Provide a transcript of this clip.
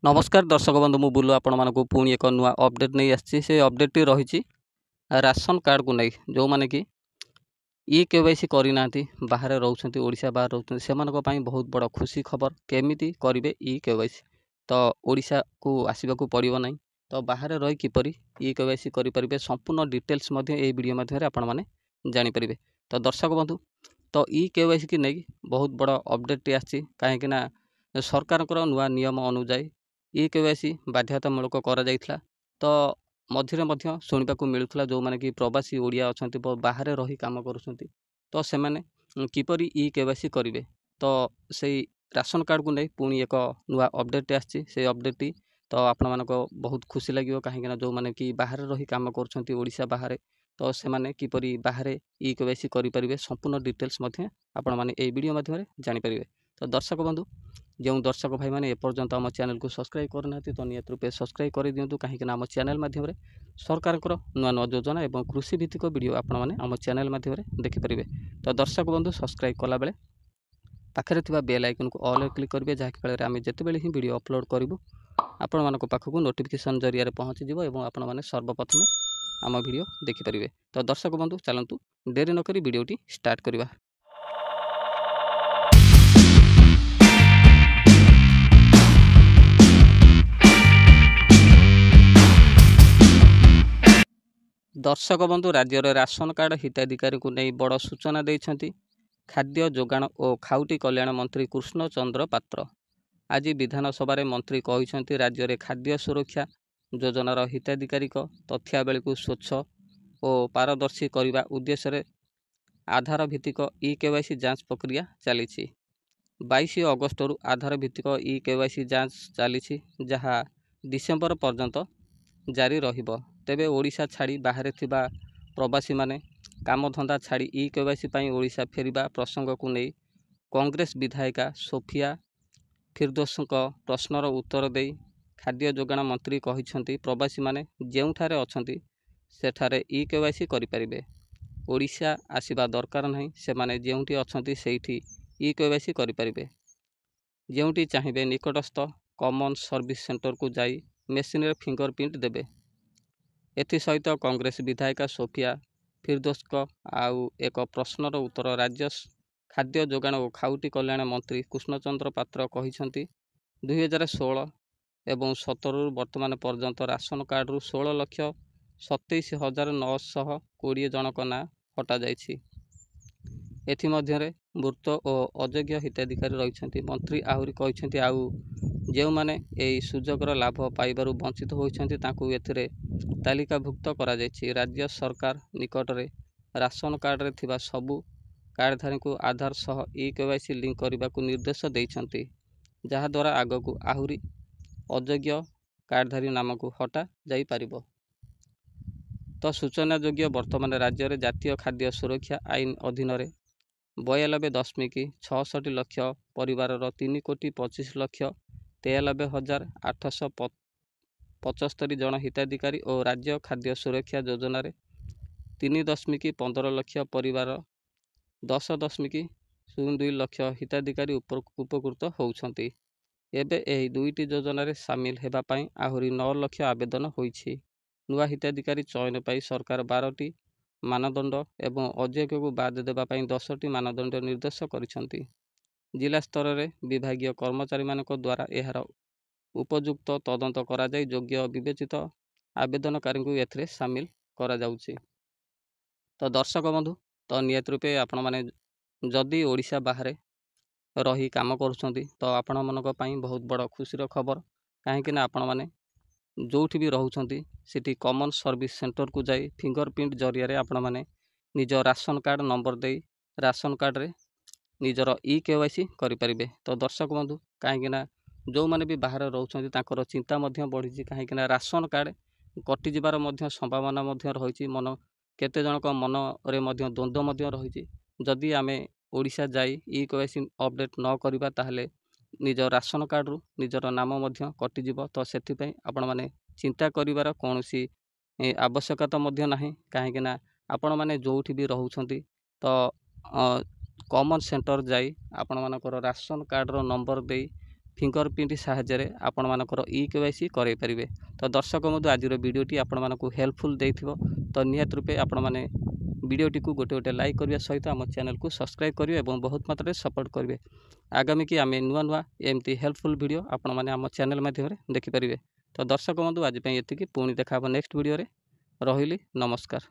नमस्कार दर्शक बंधु मु बुलु आपण मानक पुणी एक नुआ अपडेट नहीं आसी से अपडेट टी रही राशन कार्ड को नहीं जो माने कि ई केवाईसी करना बाहर रोच ओडिशा बाहर रोच से बहुत बड़ खुशी खबर केमिति करेंगे ई केवाईसी तो ओडिशा को आसवाक पड़ो ना तो बाहर रही किपरि ई केवाईसी करेंगे संपूर्ण डिटेल्स वीडियो मध्य आपण मैंने जानीपर तो दर्शक बंधु तो ई केवाईसी की नहीं बहुत बड़ अपडेट टी आसी कहीं सरकार नुआ नियम अनुजाई ई केवाईसी बाध्यतामूलक करा तो मझे मध्य शुणा मिलूला जो मैंने कि प्रवासी ओडिया अच्छा बाहर रही कम कर तो से किपरि ई केवाईसी करेंगे तो से राशन कार्ड को नहीं पुणी एक नुआ अपडेट आसी से अपडेट तो आपण मानक बहुत खुशी लगे कहीं जो मैंने कि बाहर रही कम कर बाहर तो से किपरि बाहर ई केवाईसी करेंगे संपूर्ण डिटेल्स आपण मैंने वीडियो माध्यम जानीपर तो दर्शक बंधु जो दर्शक भाई मैंने एपर्यंत आम चैनल को सब्सक्राइब करना तो निहत रूपे सब्सक्राइब कर दिंतु कहीं आम चैनल माध्यम सरकार नुआ नुआ योजना और कृषि भित्तिक वीडियो आपण मैंने आम चैनल माध्यम देखिपारे तो दर्शक बंधु सब्सक्राइब कला बेले पाखे बेल आइकन को ऑल क्लिक करेंगे जहाँफल आम जिते ही वीडियो अपलोड करूँ आपण मान पाखक नोटिफिकेशन जरिया पहुँचीज और आपण मैंने सर्वप्रथम आम वीडियो देखिपारे तो दर्शक बंधु चलतु डेरी नक वीडियोटी स्टार्ट करवा। दर्शक बंधु राज्य राशन कार्ड हिताधिकारी को नहीं बड़ सूचना देइछंती खाद्य जोगाण और खाउटी कल्याण मंत्री कृष्ण चंद्र पात्र आज विधानसभा मंत्री कहते राज्य में खाद्य सुरक्षा योजनार हिताधिकारी तथ्यावली को स्वच्छ और पारदर्शी करने उद्देश्य आधार भित्तिक ई केवाईसी जांच प्रक्रिया चली 22 अगस्त आधार भित्तिक ई केवाईसी जांच चली जहाँ डिसेम्बर पर्यंत जारी रहिबो। तेबे ओडिशा छाड़ी बाहर थिबा प्रवासी माने कामधंदा छाड़ी ई केवाईसी पई ओडिशा फेरिबा प्रसंग को नहीं कांग्रेस विधायिका सोफिया फिरदोसଙ୍କ प्रश्नर उत्तर दे खाद्य जोगाण मंत्री कहिसंती प्रवासी माने जेउठारे अछंती सेठारे ई केवाईसी करिपारिबे ओडिशा आसीबा दरकार नहीं से माने जेउठी अछंती सेठी ई केवाईसी करिपारिबे जेउठी चाहिबे निकटस्थ कॉमन सर्विस सेंटर को जाई मेसीन रे फिंगरप्रिंट देबे। एसहित कांग्रेस विधायिका सोफिया फिरदोस आउ एक प्रश्नर उत्तर राज्य खाद्य जोगाण और खाउटी कल्याण मंत्री कृष्णचंद्र पात्र कहिसंती 2016 एवं 17 वर्तमान पर्यंत राशन कार्ड रु 16,27,920 जनक ना हटा जाइछि। एथिमध्यरे मृत और अयोग्य हिताधिकारी रही मंत्री आहरी कहते आउ जो मैंने यही सुजोगर लाभ पाइबारु वंचित होती एथिरे तालिकाभुक्त करा जाइछि। राज्य सरकार निकट में राशन कार्ड रे थिबा सबु कार्डधारी को आधार सह ई केवाईसी लिंक करने को निर्देश देइछंती जहाद्वारा आगक आहरी अयोग्य कार्डधारी नाम को हटा जाई पारिबो। तो सूचना योग्य वर्तमान राज्य में जातीय खाद्य सुरक्षा आईन अधीन 92.66 लक्ष परिवार 3,25,93,875 जन हिताधिकारी और राज्य खाद्य सुरक्षा योजना 3.15 लक्ष परिवार 10.02 लक्ष हिताधिकारी उपकृत होउछंती। एबे एही दुईटी योजना रे शामिल हेबा पई आहुरी 9 लक्ष आवेदन होईछि। नुआ हिताधिकारी चयन पाई सरकार 12टी मानदंड एवं अयोग्य को बाद देबा पई 10टी मानदंड निर्देश करिसंती। जिला स्तर में विभागीय कर्मचारी मानक द्वारा एहार उपयुक्त तदंत करा जाय योग्य विवेचित आवेदनकारी को एथिरे शामिल करा जाउछि। तो दर्शक बंधु तो नियत रूपे आपण माने जदि ओडिशा बाहर रही काम करुछंती तो आपण मानक पई बहुत बड़ खुशीर खबर कहीं आपण माने जोठी भी रहउछंती सिटी कॉमन सर्विस सेंटर को जाई फिंगरप्रिंट जरिया रे आपण माने निज राशन कार्ड नंबर दे राशन कार्ड रे निजर ई केवाईसी करिपारिबे। तो दर्शक बंधु कहीं जो मैंने भी बाहर रोचंती तांकर चिंता मध्य बढ़ी कहीं राशन कार्ड कटि जिबार मध्य संभावना मध्य रही मन केते जनक मन रे मध्य द्वंद्व मध्य रही जदि आमे ओडिशा जाई ई केवाईसी अपडेट न करिबा ताहले निज राशन कार्ड रु निजर नाम मध्य कटि जिवो। तो सेथि पई आपण माने चिंता करिवार कोनोसी आवश्यकता मध्य नाही कहीं आपण माने जोठी भी रहउछंती तो कॉमन सेंटर जाई आपण मानकर राशन कार्ड रो नंबर दे ଫିଙ୍ଗରପ୍ରିଣ୍ଟ ସାହାଯ୍ୟରେ ଆପଣମାନଙ୍କର eKYC କରାଇ ପାରିବେ। ତ ଦର୍ଶକ ବନ୍ଧୁ ଆଜିର ଭିଡ଼ିଓଟି ଆପଣମାନଙ୍କୁ ହେଲ୍ପଫୁଲ୍ ଦେଇଥିବ। ତ ନିହାତି ରୂପେ ଆପଣମାନେ ଭିଡ଼ିଓଟିକୁ ଗୋଟେ ଲାଇକ୍ କରିବା ସହିତ ଆମ ଚ୍ୟାନେଲକୁ ସବସ୍କ୍ରାଇବ୍ କରିବେ ଏବଂ ବହୁତ ମାତ୍ରାରେ ସପୋର୍ଟ କରିବେ। ଆଗାମୀ କି ଆମେ ନୂଆ ଏମିତି ହେଲ୍ପଫୁଲ୍ ଭିଡ଼ିଓ ଆପଣମାନେ ଆମ ଚ୍ୟାନେଲ ମାଧ୍ୟମରେ ଦେଖିପାରିବେ। ତ ଦର୍ଶକ ବନ୍ଧୁ ଆଜି ପାଇଁ ଏତିକି, ପୁଣି ଦେଖା ହେବ ନେକ୍ସଟ ଭିଡ଼ିଓରେ। ରହିଲି, ନମସ୍କାର।